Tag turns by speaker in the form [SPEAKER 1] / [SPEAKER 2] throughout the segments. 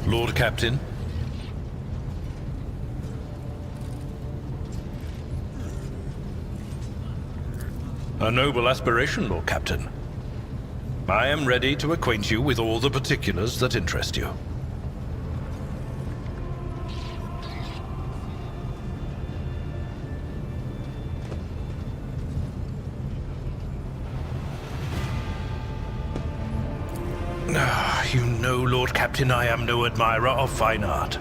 [SPEAKER 1] Lord Captain. A noble aspiration, Lord Captain. I am ready to acquaint you with all the particulars that interest you. You know, Lord Captain, I am no admirer of fine art.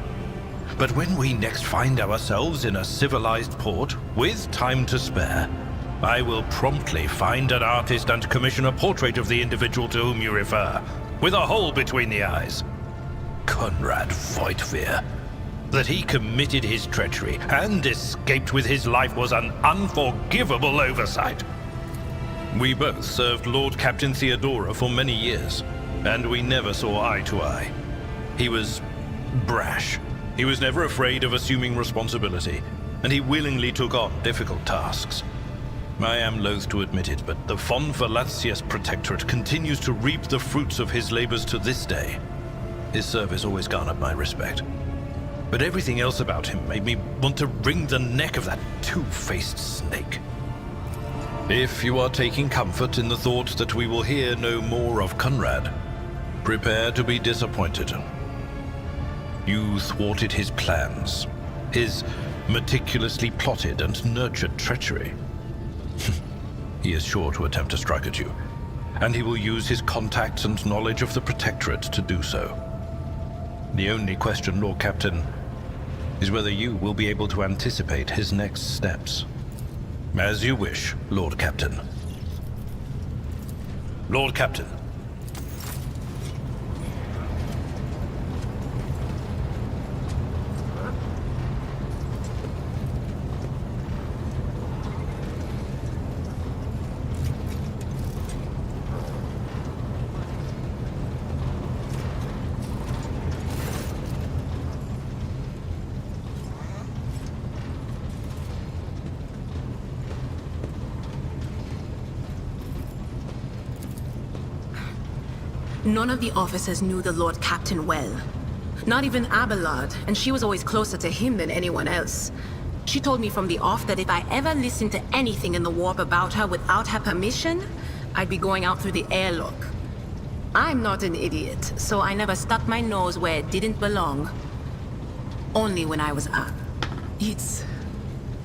[SPEAKER 1] But when we next find ourselves in a civilized port, with time to spare, I will promptly find an artist and commission a portrait of the individual to whom you refer, with a hole between the eyes. Conrad Voigtveer. That he committed his treachery and escaped with his life was an unforgivable oversight. We both served Lord Captain Theodora for many years, and we never saw eye to eye. He was brash. He was never afraid of assuming responsibility, and he willingly took on difficult tasks. I am loath to admit it, but the Von Valacius Protectorate continues to reap the fruits of his labors to this day. His service always garnered my respect. But everything else about him made me want to wring the neck of that two-faced snake. If you are taking comfort in the thought that we will hear no more of Conrad, prepare to be disappointed. You thwarted his plans, his meticulously plotted and nurtured treachery. He is sure to attempt to strike at you, and he will use his contacts and knowledge of the Protectorate to do so. The only question, Lord Captain, is whether you will be able to anticipate his next steps. As you wish, Lord Captain. Lord Captain.
[SPEAKER 2] None of the officers knew the Lord Captain well. Not even Abelard, and she was always closer to him than anyone else. She told me from the off that if I ever listened to anything in the warp about her without her permission, I'd be going out through the airlock. I'm not an idiot, so I never stuck my nose where it didn't belong. Only when I was up. It's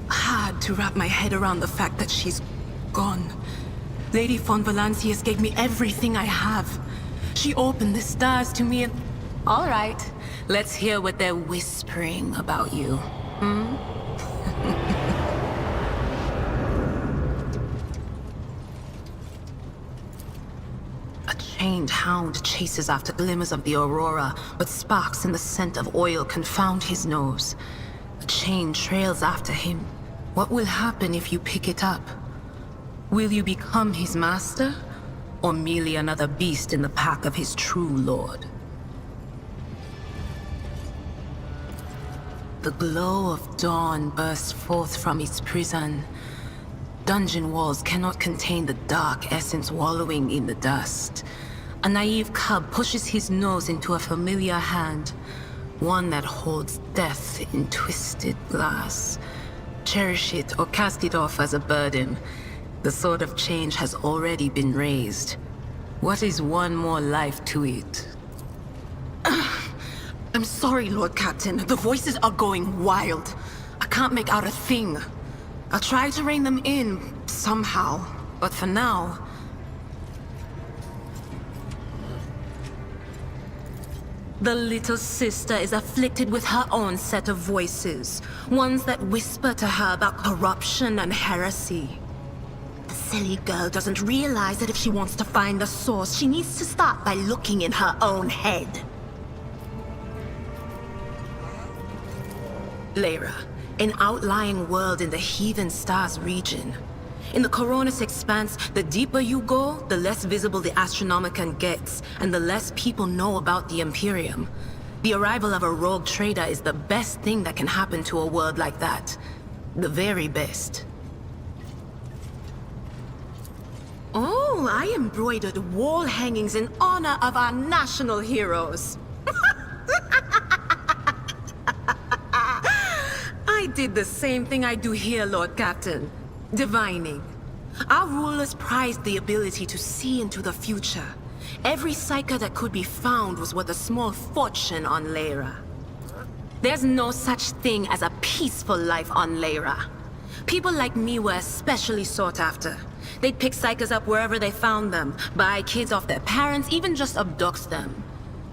[SPEAKER 2] hard to wrap my head around the fact that she's gone. Lady Von Valancius gave me everything I have. She opened the stars to me and... All right, let's hear what they're whispering about you. A chained hound chases after glimmers of the aurora, but sparks and the scent of oil confound his nose. The chain trails after him. What will happen if you pick it up? Will you become his master? Or merely another beast in the pack of his true lord? The glow of dawn bursts forth from its prison. Dungeon walls cannot contain the dark essence wallowing in the dust. A naive cub pushes his nose into a familiar hand, one that holds death in twisted glass. Cherish it or cast it off as a burden. The sword of change has already been raised. What is one more life to it? I'm sorry, Lord Captain. The voices are going wild. I can't make out a thing. I'll try to rein them in, somehow. But for now... The little sister is afflicted with her own set of voices. Ones that whisper to her about corruption and heresy. The silly girl doesn't realize that if she wants to find the source, she needs to start by looking in her own head. Lyra, an outlying world in the Heathen Stars region. In the Coronis Expanse, the deeper you go, the less visible the Astronomicon gets, and the less people know about the Imperium. The arrival of a rogue trader is the best thing that can happen to a world like that. The very best. Oh, I embroidered wall hangings in honor of our national heroes. did the same thing I do here, Lord Captain. Divining. Our rulers prized the ability to see into the future. Every psyker that could be found was worth a small fortune on Lyra. There's no such thing as a peaceful life on Lyra. People like me were especially sought after. They'd pick psychers up wherever they found them, buy kids off their parents, even just abduct them.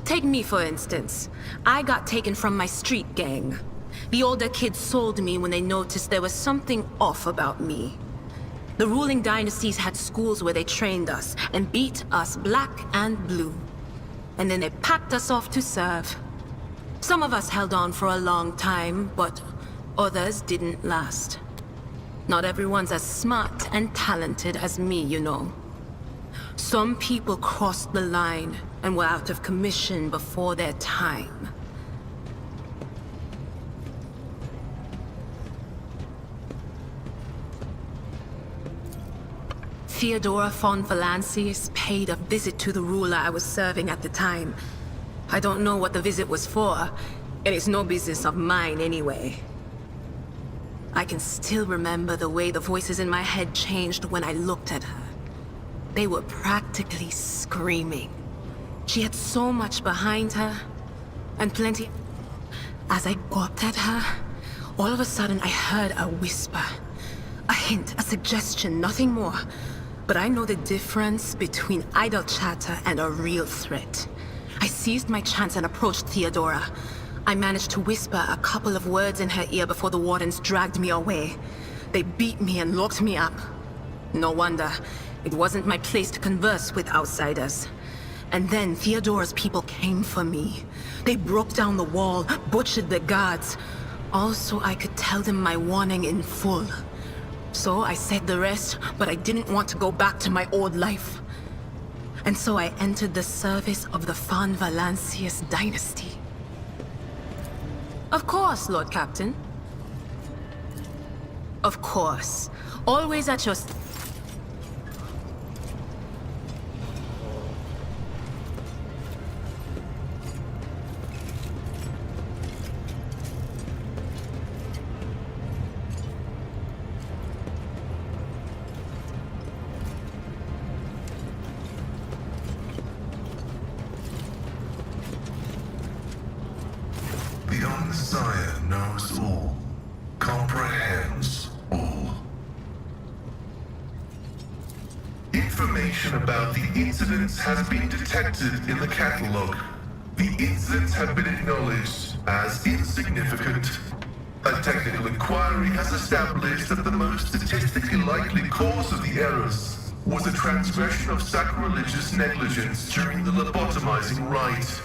[SPEAKER 2] Take me, for instance. I got taken from my street gang. The older kids sold me when they noticed there was something off about me. The ruling dynasties had schools where they trained us and beat us black and blue. And then they packed us off to serve. Some of us held on for a long time, but others didn't last. Not everyone's as smart and talented as me, you know. Some people crossed the line and were out of commission before their time. Theodora von Valancius paid a visit to the ruler I was serving at the time. I don't know what the visit was for, and it's no business of mine anyway. I can still remember the way the voices in my head changed when I looked at her. They were practically screaming. She had so much behind her, and plenty. As I gawped at her, all of a sudden I heard a whisper. A hint, a suggestion, nothing more. But I know the difference between idle chatter and a real threat. I seized my chance and approached Theodora. I managed to whisper a couple of words in her ear before the wardens dragged me away. They beat me and locked me up. No wonder. It wasn't my place to converse with outsiders. And then Theodora's people came for me. They broke down the wall, butchered the guards. Also, I could tell them my warning in full. So I said the rest, but I didn't want to go back to my old life. And so I entered the service of the von Valancius dynasty. Of course, Lord Captain. Of course. Always at your...
[SPEAKER 3] The Messiah knows all, comprehends all. Information about the incidents has been detected in the catalog. The incidents have been acknowledged as insignificant. A technical inquiry has established that the most statistically likely cause of the errors was a transgression of sacrilegious negligence during the lobotomizing rite.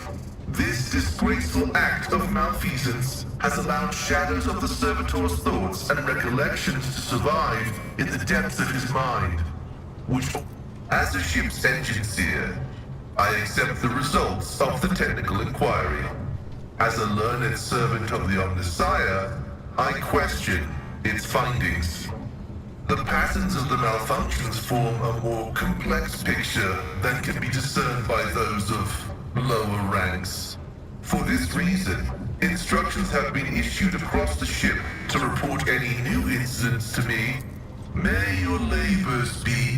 [SPEAKER 3] This disgraceful act of malfeasance has allowed shadows of the servitor's thoughts and recollections to survive in the depths of his mind, which, as a ship's engine seer, I accept the results of the technical inquiry. As a learned servant of the Omnissiah, I question its findings. The patterns of the malfunctions form a more complex picture than can be discerned by those of lower ranks. For this reason, instructions have been issued across the ship to report any new incidents to me. May your labors be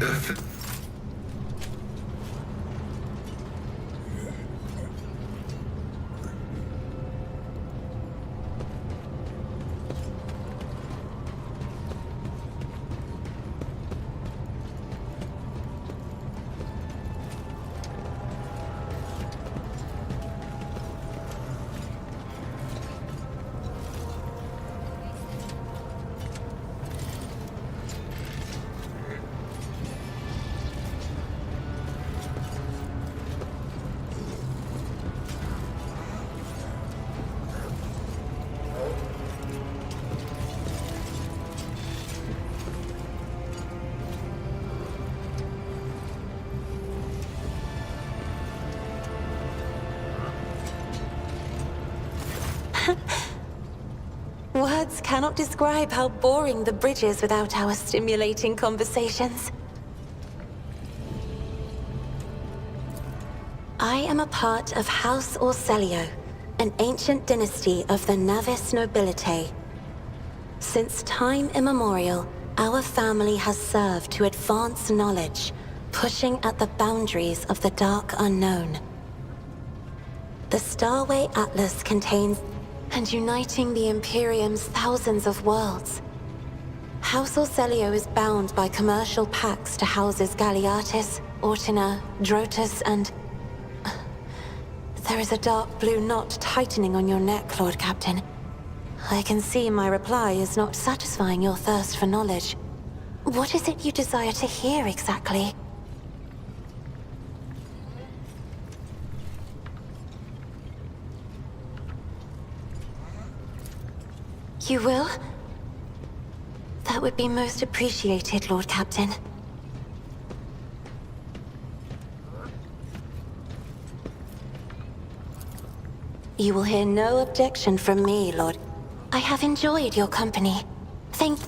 [SPEAKER 4] Words cannot describe how boring the bridge is without our stimulating conversations. I am a part of House Orselio, an ancient dynasty of the Navis nobility. Since time immemorial, our family has served to advance knowledge, pushing at the boundaries of the dark unknown. The Starway Atlas contains and uniting the Imperium's thousands of worlds. House Orselio is bound by commercial pacts to houses Galeatis, Ortina, Drotus, and... There is a dark blue knot tightening on your neck, Lord Captain. I can see my reply is not satisfying your thirst for knowledge. What is it you desire to hear exactly? You will? That would be most appreciated, Lord Captain. You will hear no objection from me, Lord. I have enjoyed your company. Thank...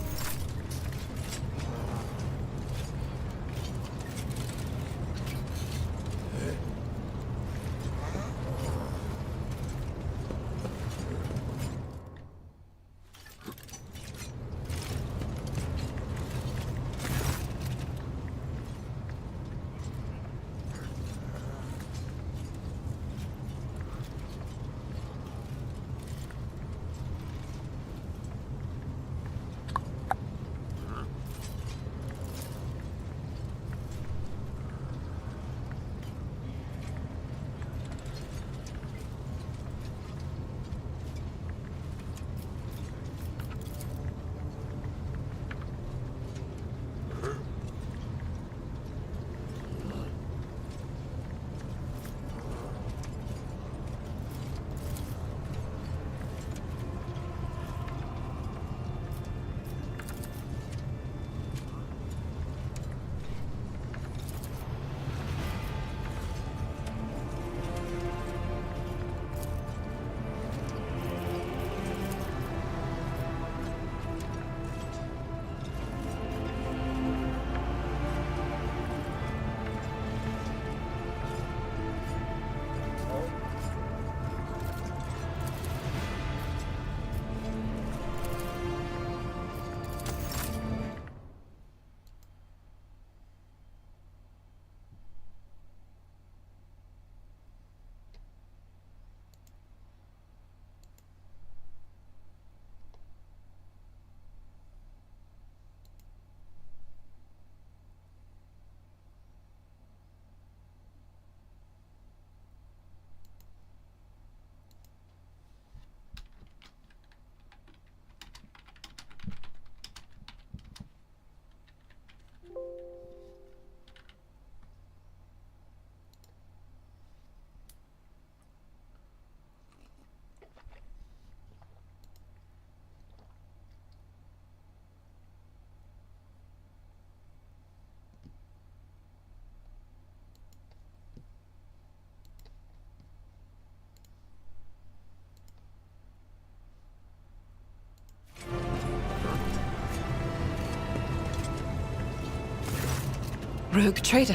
[SPEAKER 5] Rogue trader.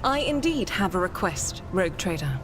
[SPEAKER 5] I indeed have a request, Rogue trader.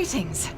[SPEAKER 5] Greetings.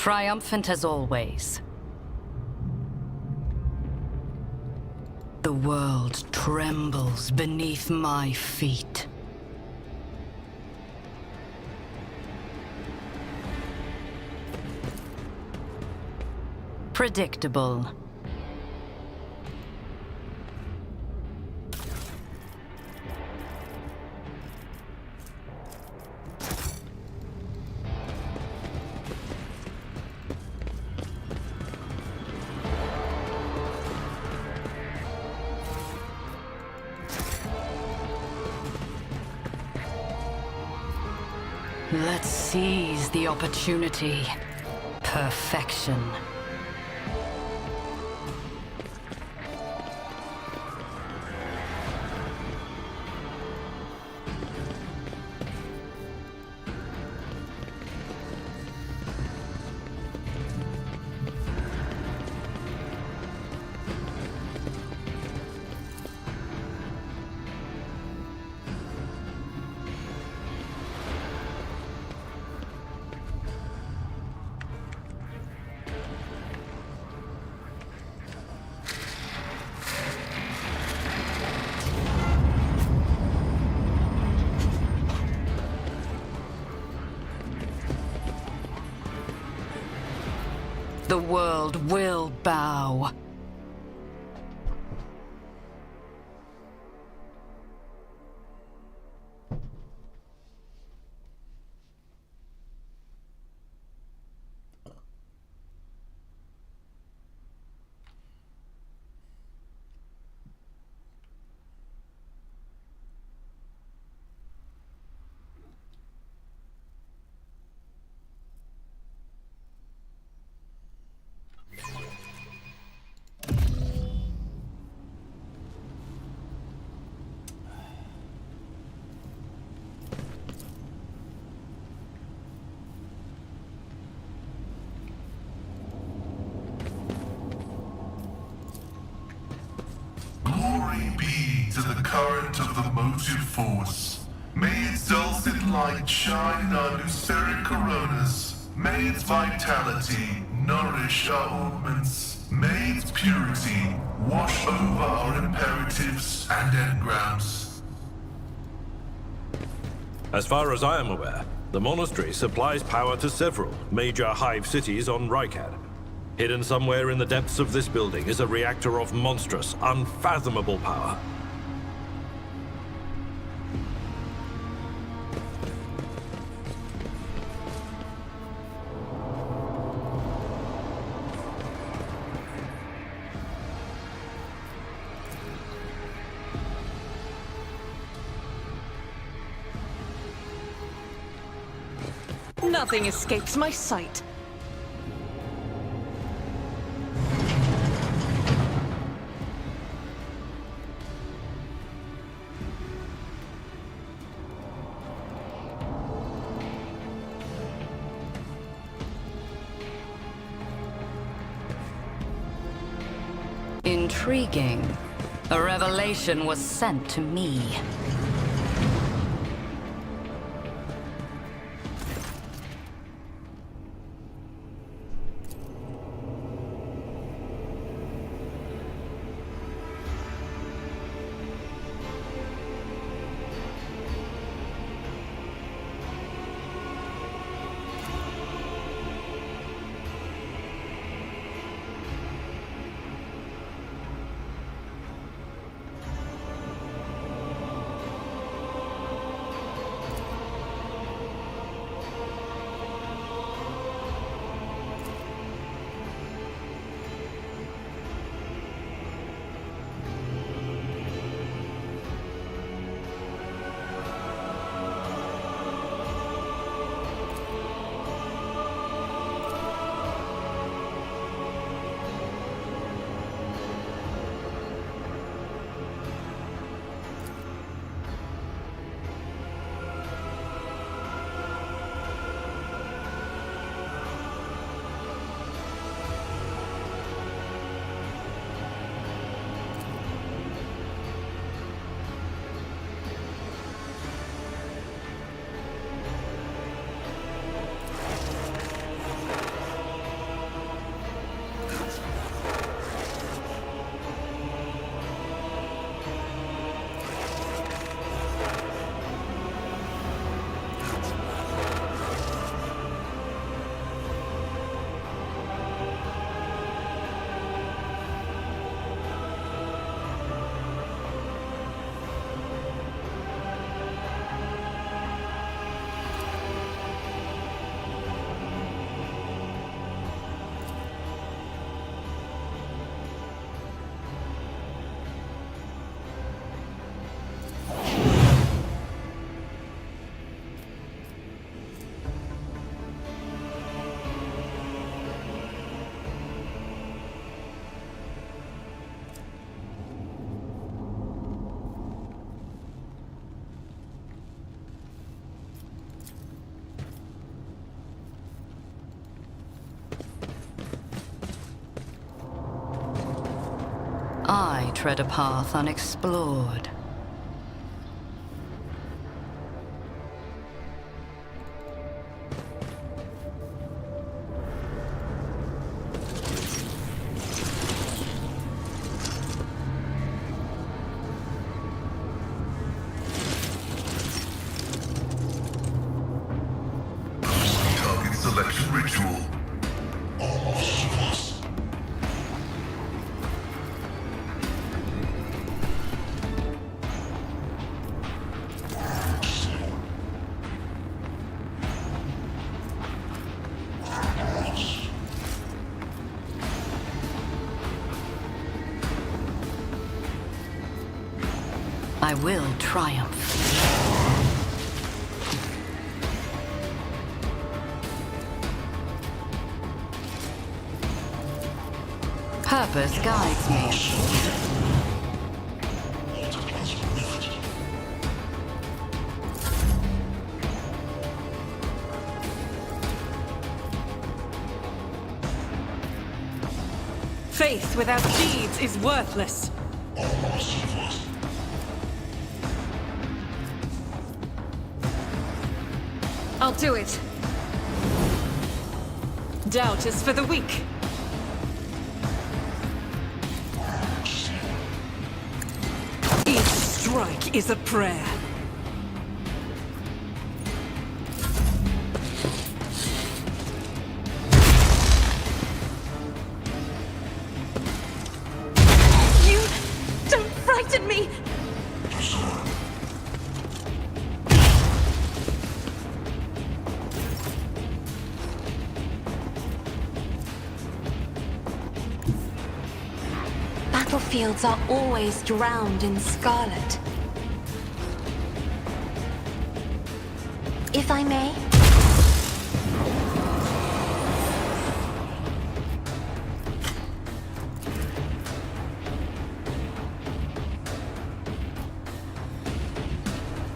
[SPEAKER 6] Triumphant as always. The world trembles beneath my feet. Predictable. Let's seize the opportunity. Perfection. The world will bow.
[SPEAKER 3] Glory be to the current of the motive force. May its dulcet light shine in our luceric coronas. May its vitality nourish our augments. May its purity wash over our imperatives and engrams.
[SPEAKER 1] As far as I am aware, the monastery supplies power to several major hive cities on Rykad. Hidden somewhere in the depths of this building is a reactor of monstrous, unfathomable power.
[SPEAKER 5] Nothing escapes my sight.
[SPEAKER 6] Intriguing. A revelation was sent to me. tread a path unexplored.
[SPEAKER 3] Target selection ritual.
[SPEAKER 6] I will triumph. Purpose guides me.
[SPEAKER 5] Faith without deeds is worthless. I'll do it. Doubt is for the weak. Each strike is a prayer. You don't frighten me!
[SPEAKER 4] Battlefields are always drowned in scarlet. If I may?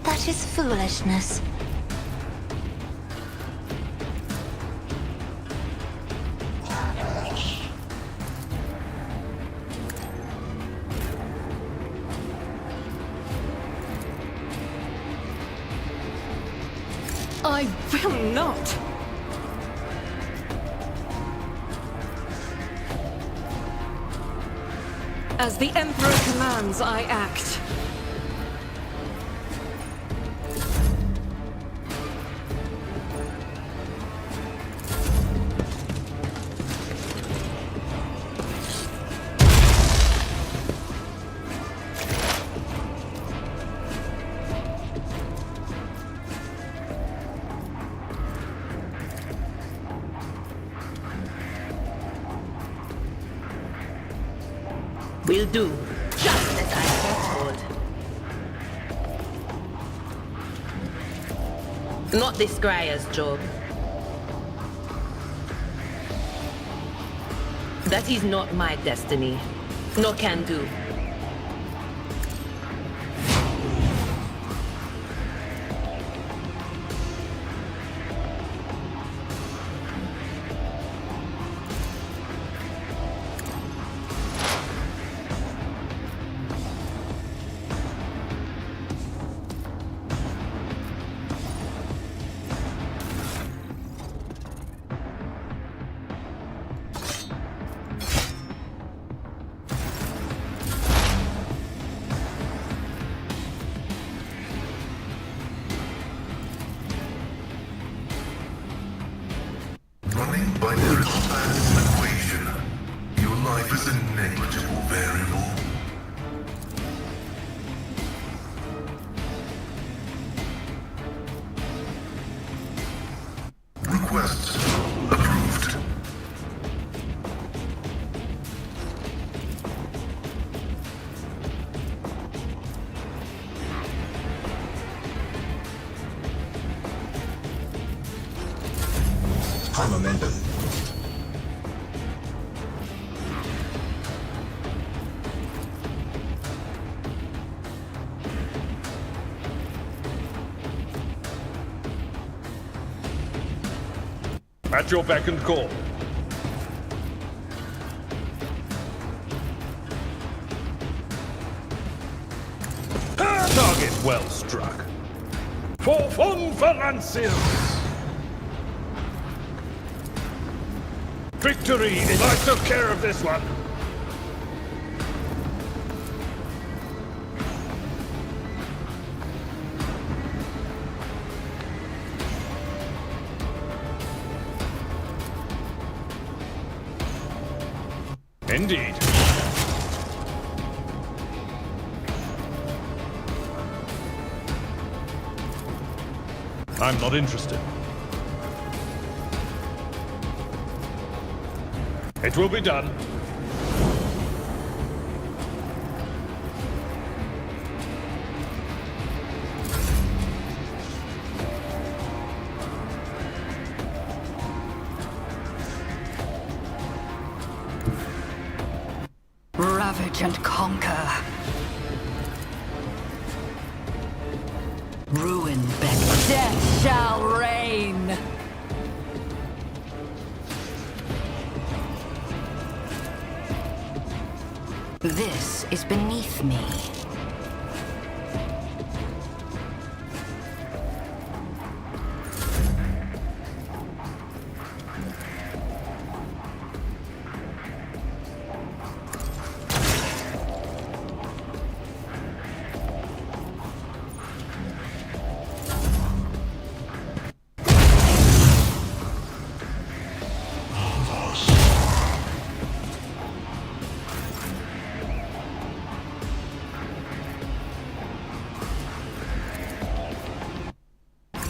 [SPEAKER 4] That is foolishness.
[SPEAKER 5] I will not! As the Emperor commands, I act.
[SPEAKER 7] Will do, just as I foretold. Not the Scryer's job. That is not my destiny. No can do.
[SPEAKER 3] Running binary math equation. Your life is a negligible variable. Request approved.
[SPEAKER 8] High momentum.
[SPEAKER 9] At your beck and call.
[SPEAKER 1] Well struck. For Von Valancius! Victory is... I took care of this one! Indeed. I'm not interested. It will be done.
[SPEAKER 6] Ravage and conquer. Ruin beck. Death shall reign. This is beneath me.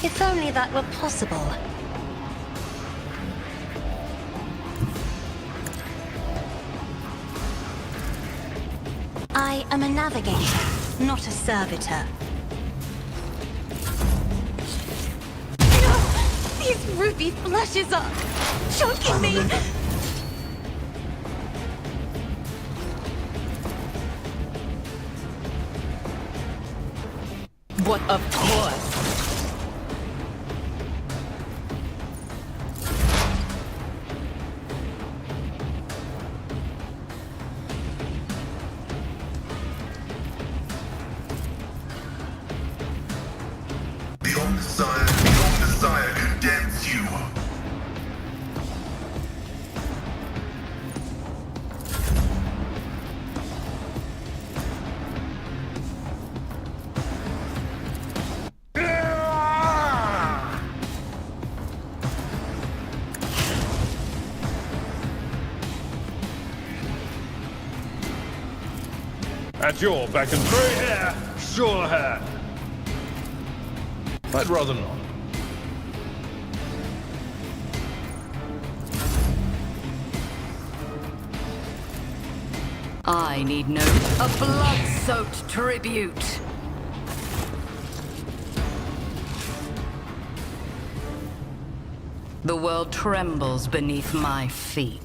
[SPEAKER 4] If only that were possible. I am a navigator, not a servitor. No! These ruby flashes are choking me!
[SPEAKER 7] What, of course.
[SPEAKER 3] Beyond desire condemns you.
[SPEAKER 1] At your beck and grey hair, sure hand. I'd rather not.
[SPEAKER 6] I need no... A blood-soaked tribute. The world trembles beneath my feet.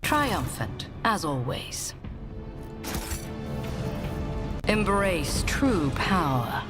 [SPEAKER 6] Triumphant, as always. Embrace true power.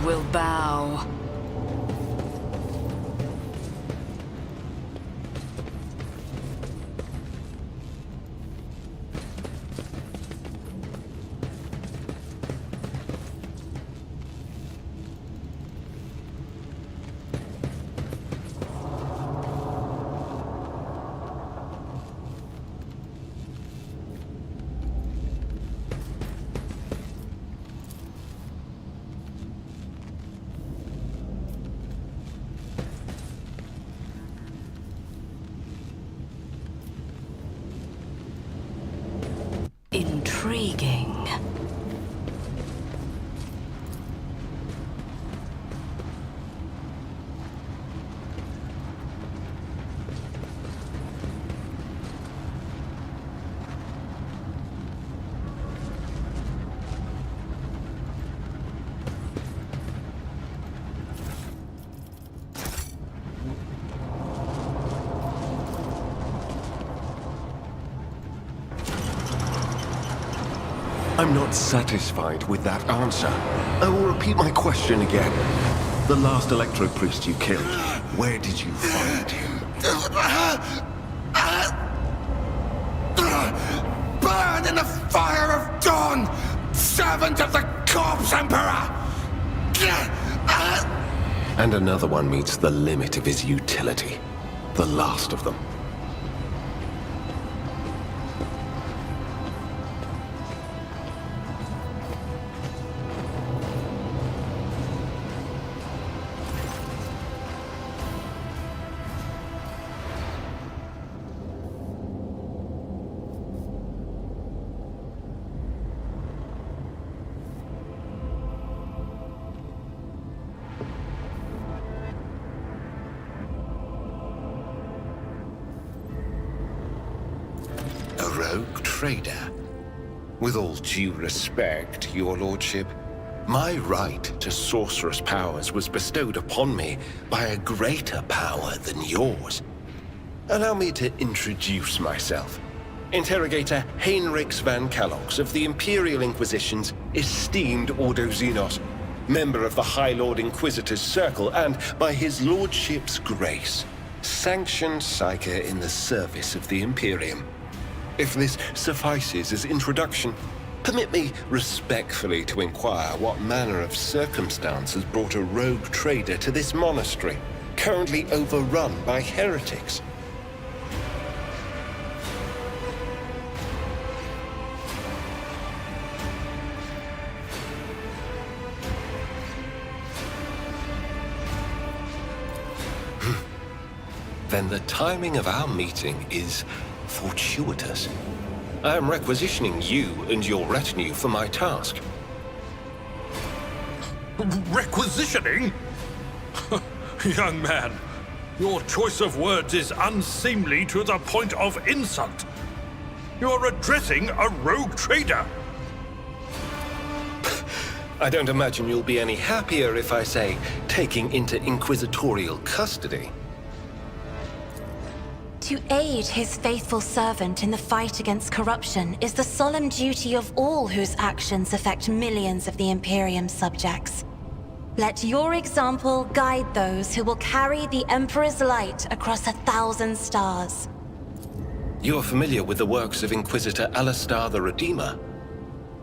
[SPEAKER 6] will bow. Intriguing.
[SPEAKER 8] I'm not satisfied with that answer. I will repeat my question again. The last Electro Priest you killed, where did you find him?
[SPEAKER 9] Burn in the fire of dawn! Servant of the Corpse Emperor!
[SPEAKER 8] And another one meets the limit of his utility. The last of them.
[SPEAKER 9] Rogue trader. With all due respect, your lordship, my right to sorcerous powers was bestowed upon me by a greater power than yours. Allow me to introduce myself. Interrogator Heinrichs van Kellogg's of the Imperial Inquisition's esteemed Ordo Xenos, member of the High Lord Inquisitor's Circle, and, by his lordship's grace, sanctioned psyker in the service of the Imperium. If this suffices as introduction, permit me respectfully to inquire what manner of circumstance has brought a rogue trader to this monastery, currently overrun by heretics. Then the timing of our meeting is fortuitous. I am requisitioning you and your retinue for my task.
[SPEAKER 1] Requisitioning? Young man, your choice of words is unseemly to the point of insult. You're addressing a rogue trader.
[SPEAKER 9] I don't imagine you'll be any happier if I say taking into inquisitorial custody.
[SPEAKER 4] To aid his faithful servant in the fight against corruption is the solemn duty of all whose actions affect millions of the Imperium's subjects. Let your example guide those who will carry the Emperor's light across 1,000 stars.
[SPEAKER 9] You're familiar with the works of Inquisitor Alistar the Redeemer.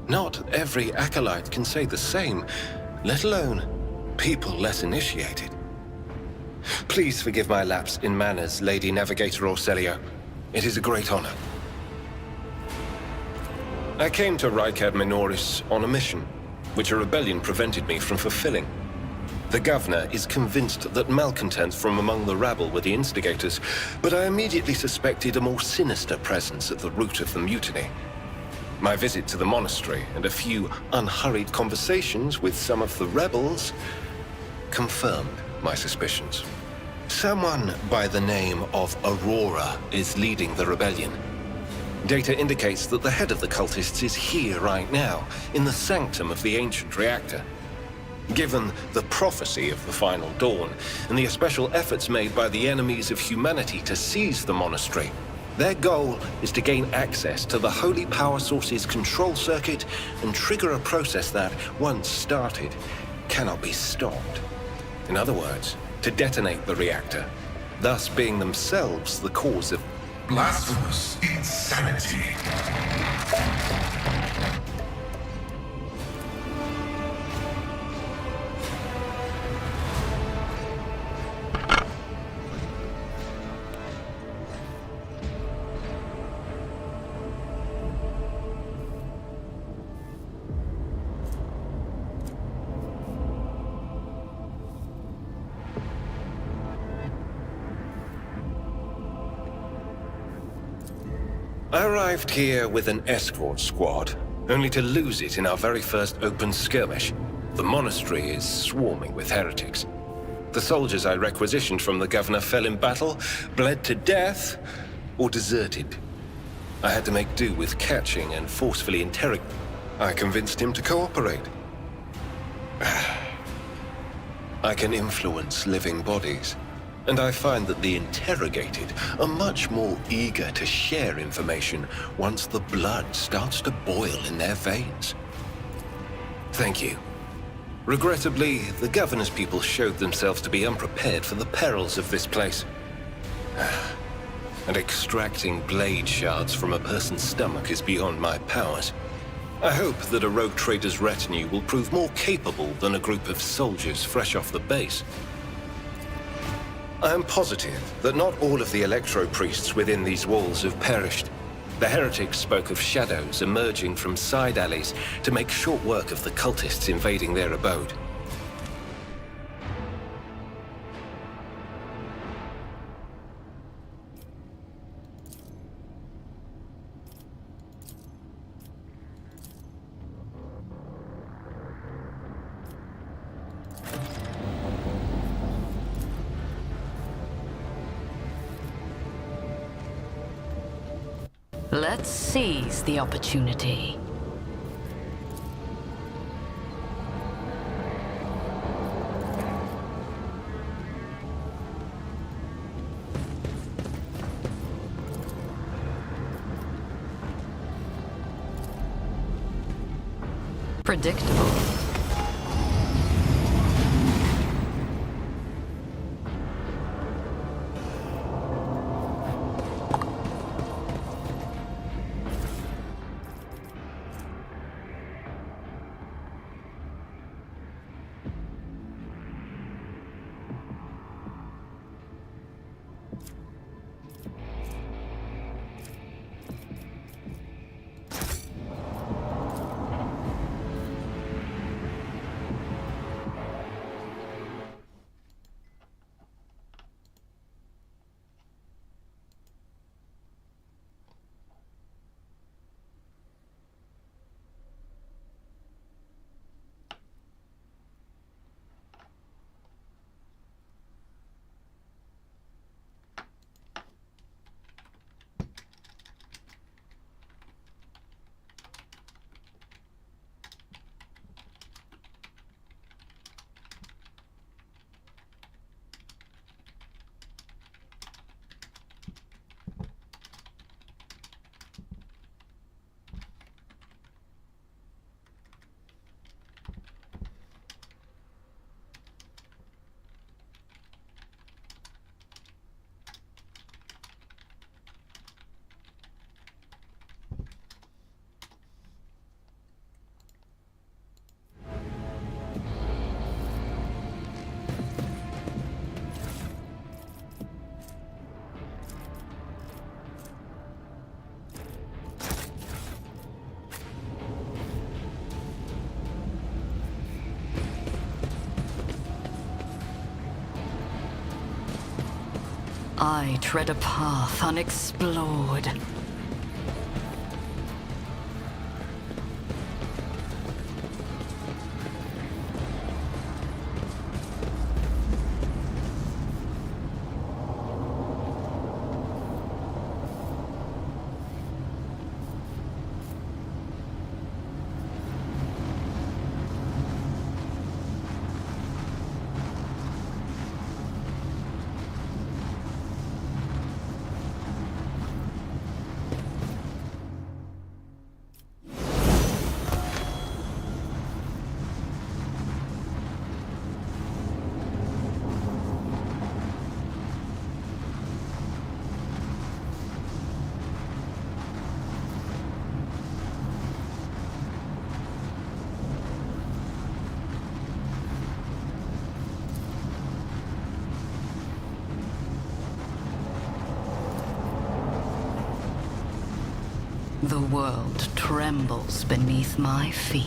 [SPEAKER 9] Not every acolyte can say the same, let alone people less initiated. Please forgive my lapse in manners, Lady Navigator Orselio. It is a great honor. I came to Rykad Minoris on a mission, which a rebellion prevented me from fulfilling. The governor is convinced that malcontents from among the rabble were the instigators, but I immediately suspected a more sinister presence at the root of the mutiny. My visit to the monastery and a few unhurried conversations with some of the rebels confirmed my suspicions. Someone by the name of Aurora is leading the rebellion. Data indicates that the head of the cultists is here right now, in the sanctum of the ancient reactor. Given the prophecy of the final dawn, and the special efforts made by the enemies of humanity to seize the monastery, their goal is to gain access to the holy power source's control circuit and trigger a process that, once started, cannot be stopped. In other words, to detonate the reactor, thus being themselves the cause of
[SPEAKER 3] Blasphemous insanity.
[SPEAKER 9] I arrived here with an escort squad, only to lose it in our very first open skirmish. The monastery is swarming with heretics. The soldiers I requisitioned from the governor fell in battle, bled to death, or deserted. I had to make do with catching and forcefully interrogating. I convinced him to cooperate. I can influence living bodies. And I find that the interrogated are much more eager to share information once the blood starts to boil in their veins. Thank you. Regrettably, the governor's people showed themselves to be unprepared for the perils of this place. And extracting blade shards from a person's stomach is beyond my powers. I hope that a rogue trader's retinue will prove more capable than a group of soldiers fresh off the base. I am positive that not all of the electro-priests within these walls have perished. The heretics spoke of shadows emerging from side alleys to make short work of the cultists invading their abode.
[SPEAKER 6] Let's seize the opportunity. Predictable. I tread a path unexplored. The world trembles beneath my feet.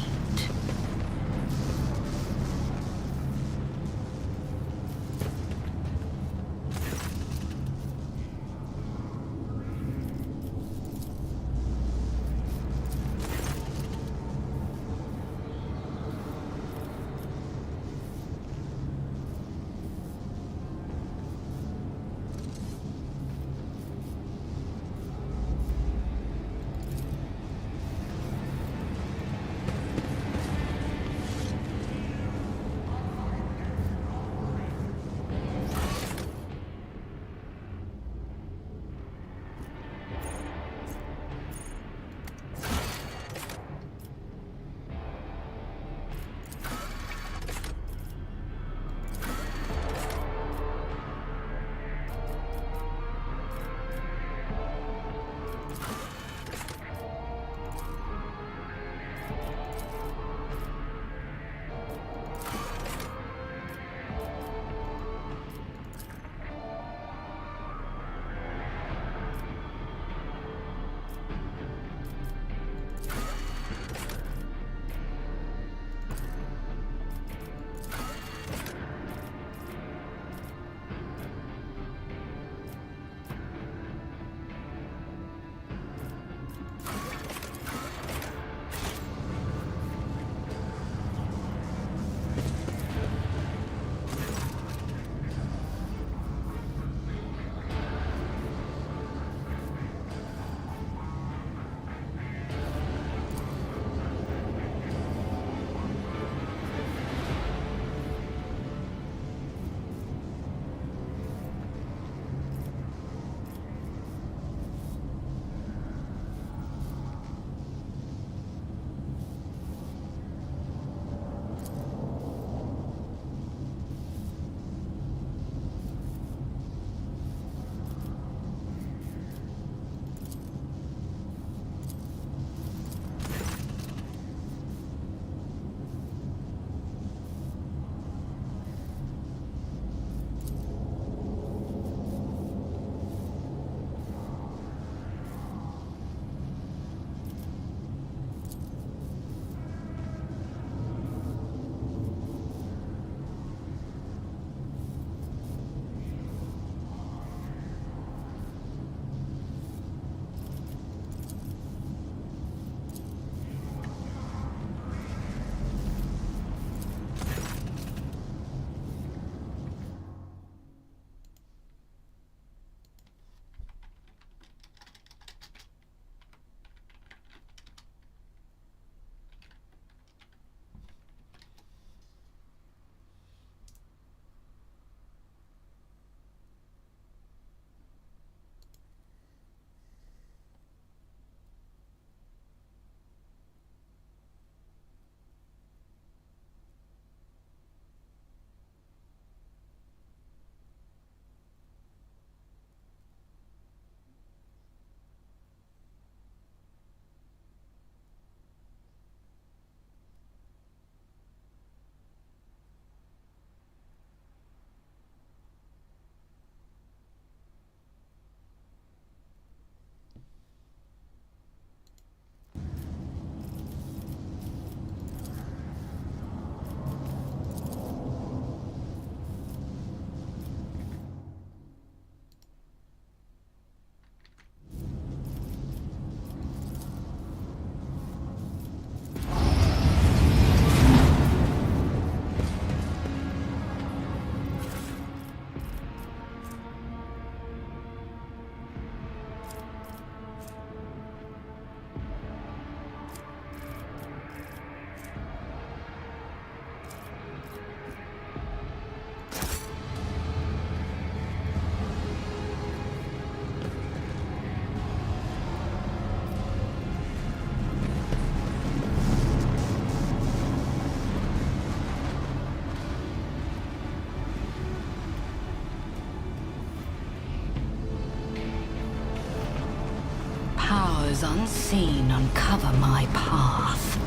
[SPEAKER 6] Powers unseen uncover my path.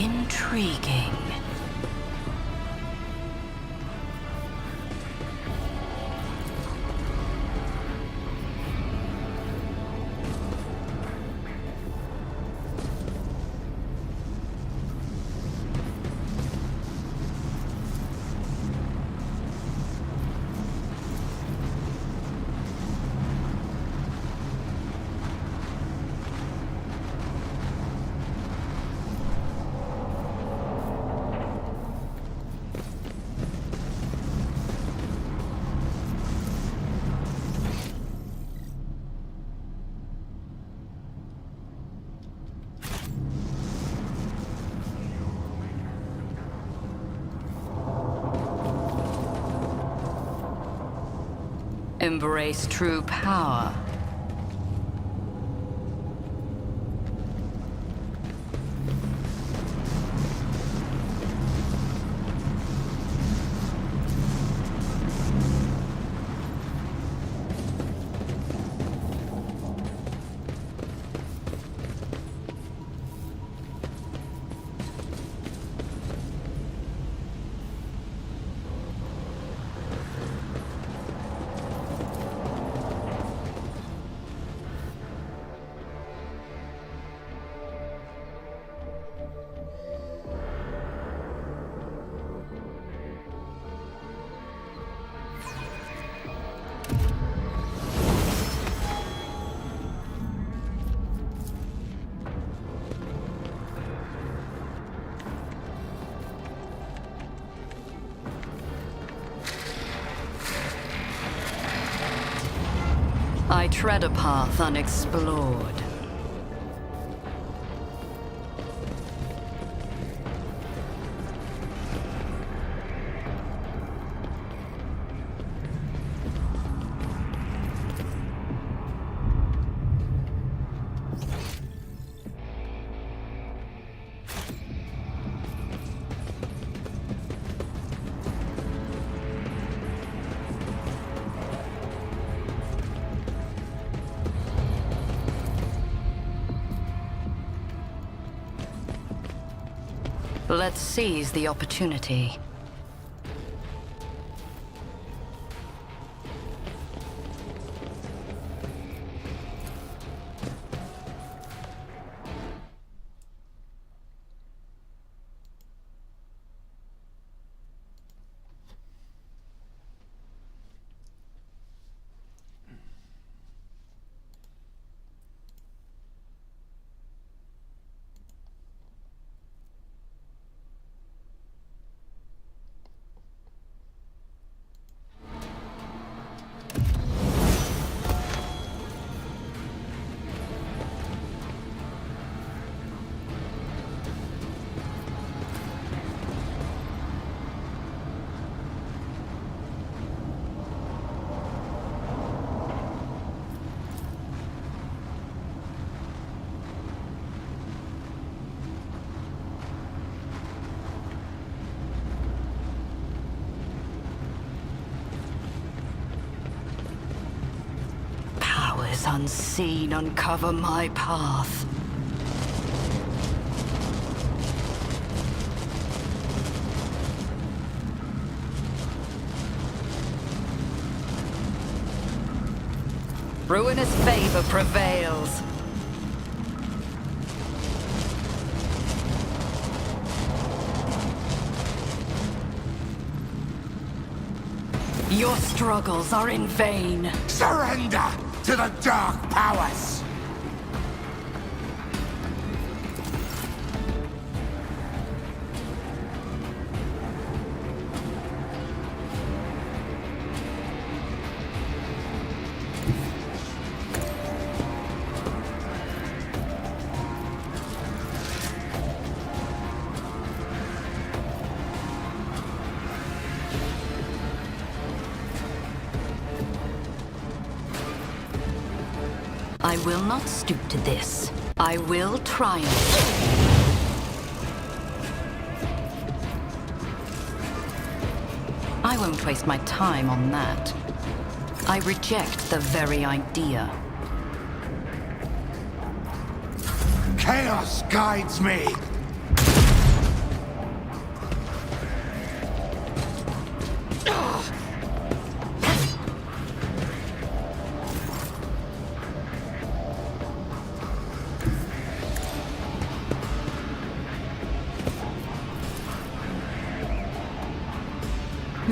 [SPEAKER 6] Intriguing. Embrace true power. I tread a path unexplored. Let's seize the opportunity. Powers unseen uncover my path. Ruinous favor prevails. Your struggles are in vain.
[SPEAKER 10] Surrender to the dark powers!
[SPEAKER 6] I will not stoop to this. I will triumph. I won't waste my time on that. I reject the very idea.
[SPEAKER 10] Chaos guides me!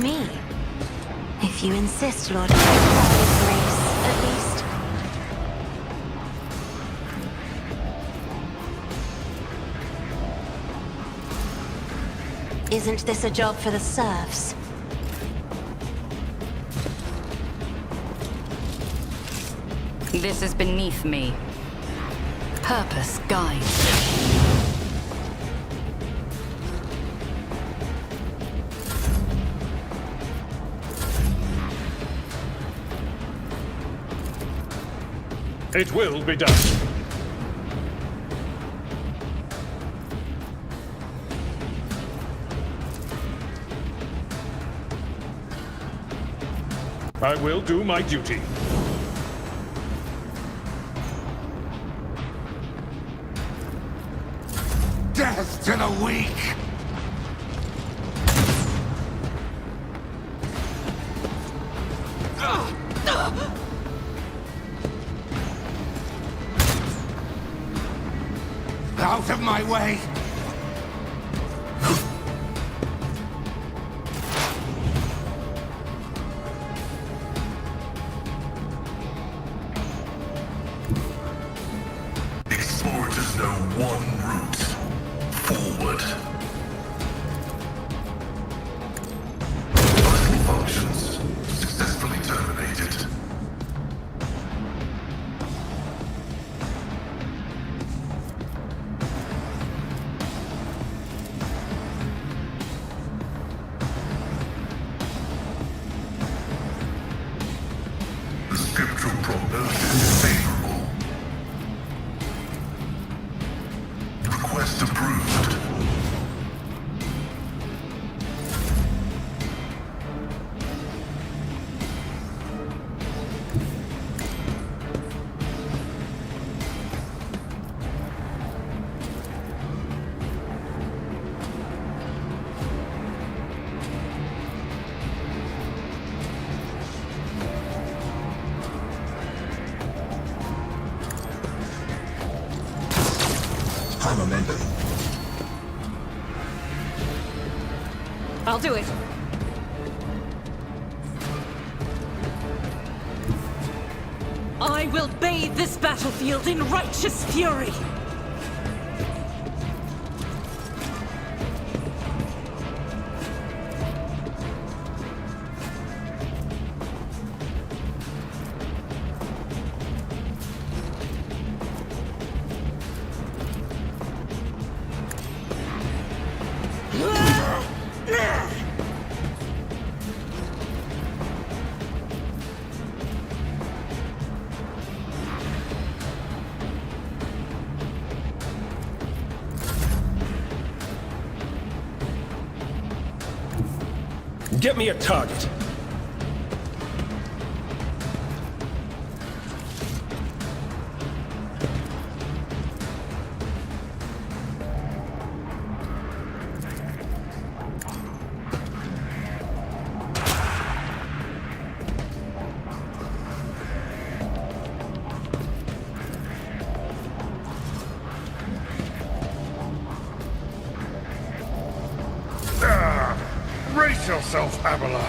[SPEAKER 4] Me? If you insist, Lord. Grace, at least. Isn't this a job for the serfs?
[SPEAKER 6] This is beneath me. Purpose guides.
[SPEAKER 1] It will be done. I will do my duty.
[SPEAKER 10] Death to the weak! Out of my way!
[SPEAKER 3] Explorers know one route. Forward. Vital functions successfully terminated. The scriptural prognosis is favorable. Request approved. High momentum.
[SPEAKER 5] I'll do it. I will bathe this battlefield in righteous fury.
[SPEAKER 9] Get me a target.
[SPEAKER 10] Brace yourself, Abelard.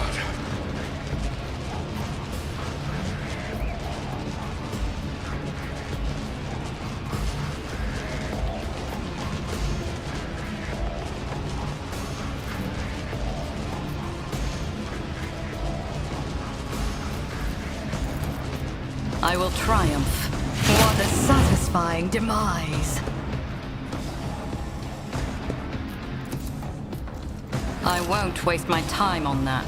[SPEAKER 6] I will triumph. What a satisfying demise. I won't waste my time on that.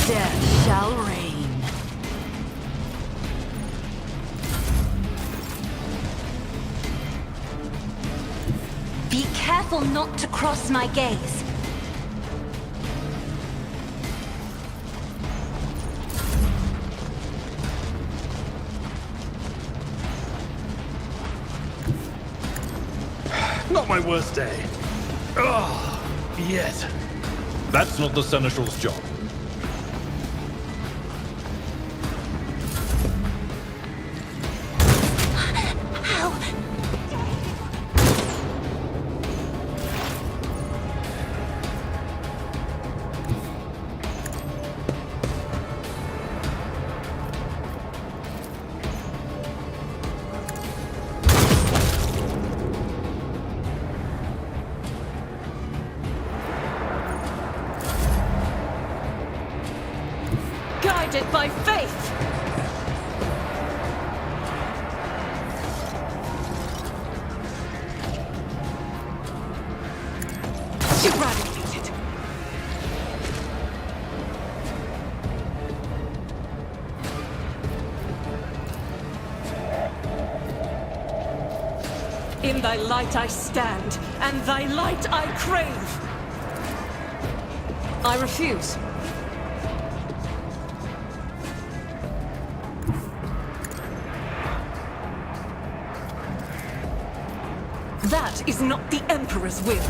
[SPEAKER 6] Death shall reign.
[SPEAKER 4] Be careful not to cross my gaze.
[SPEAKER 1] Not my worst day. Oh, yet. That's not the Seneschal's job.
[SPEAKER 5] Eradicated. In thy light I stand, and thy light I crave. I refuse. That is not the Emperor's will.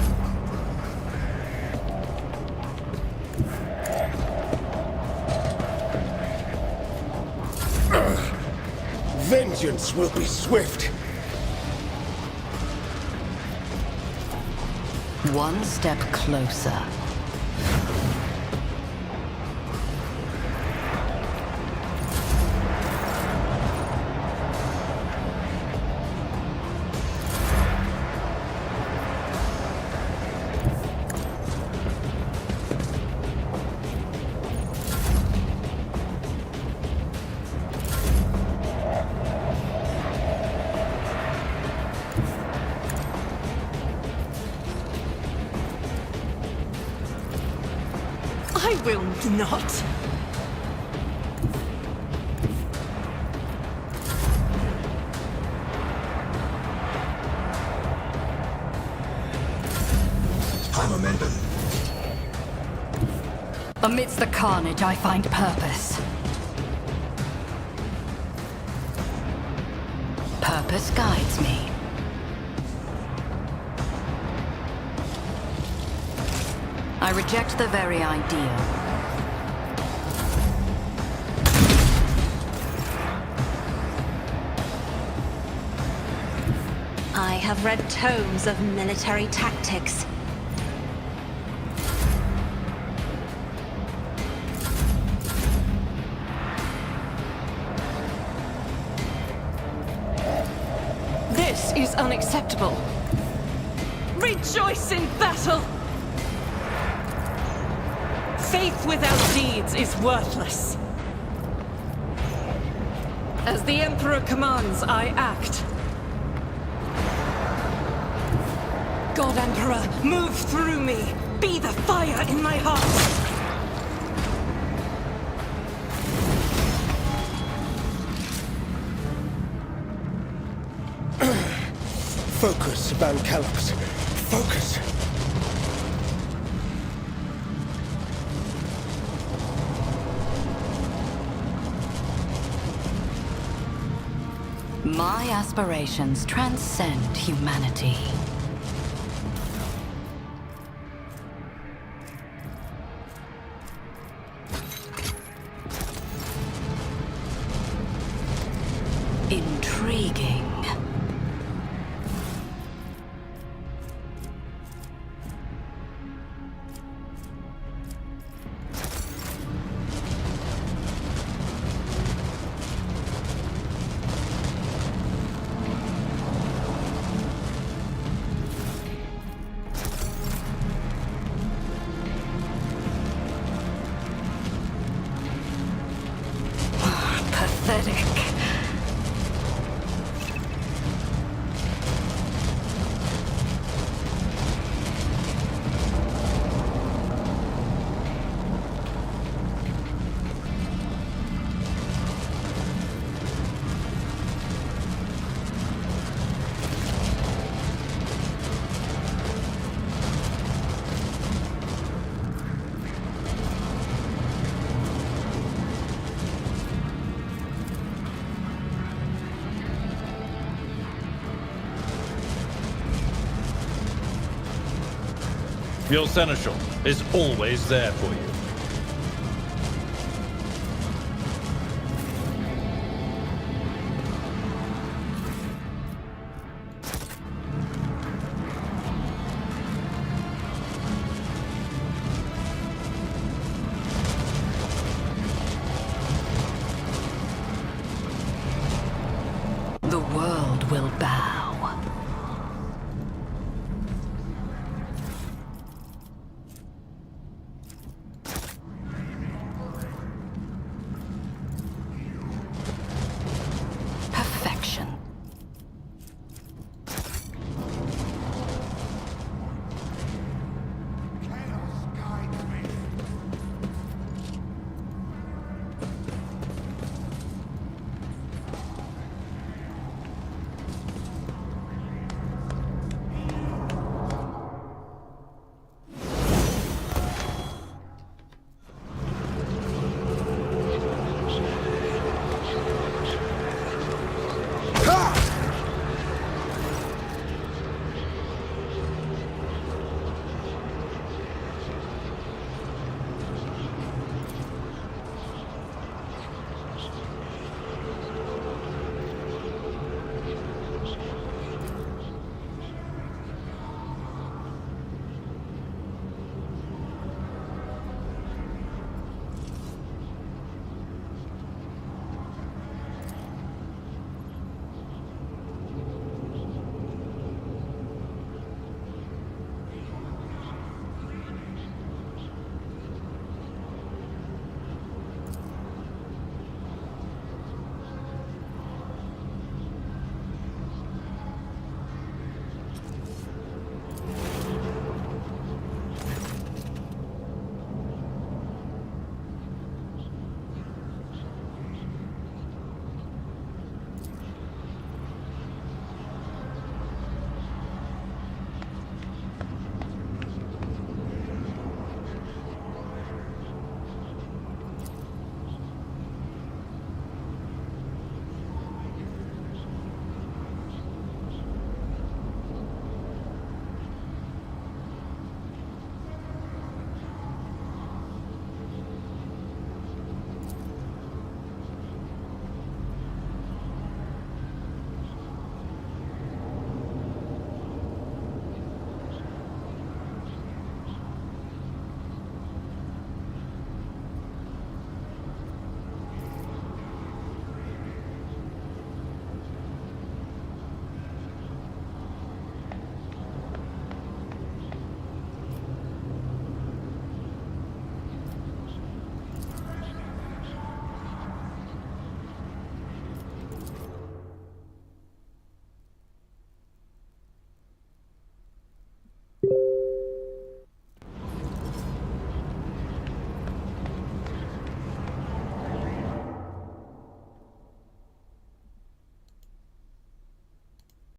[SPEAKER 10] Vengeance will be swift.
[SPEAKER 6] One step closer.
[SPEAKER 5] I will not.
[SPEAKER 10] High momentum.
[SPEAKER 6] Amidst the carnage, I find purpose. Purpose guides me. I reject the very idea.
[SPEAKER 4] I have read tomes of military tactics.
[SPEAKER 5] This is unacceptable. Rejoice in battle! Faith without deeds is worthless. As the Emperor commands, I act. God Emperor, move through me. Be the fire in my heart.
[SPEAKER 10] Focus, Van Calops. Focus.
[SPEAKER 6] My aspirations transcend humanity. Intriguing. Pathetic.
[SPEAKER 1] Your seneschal is always there for you.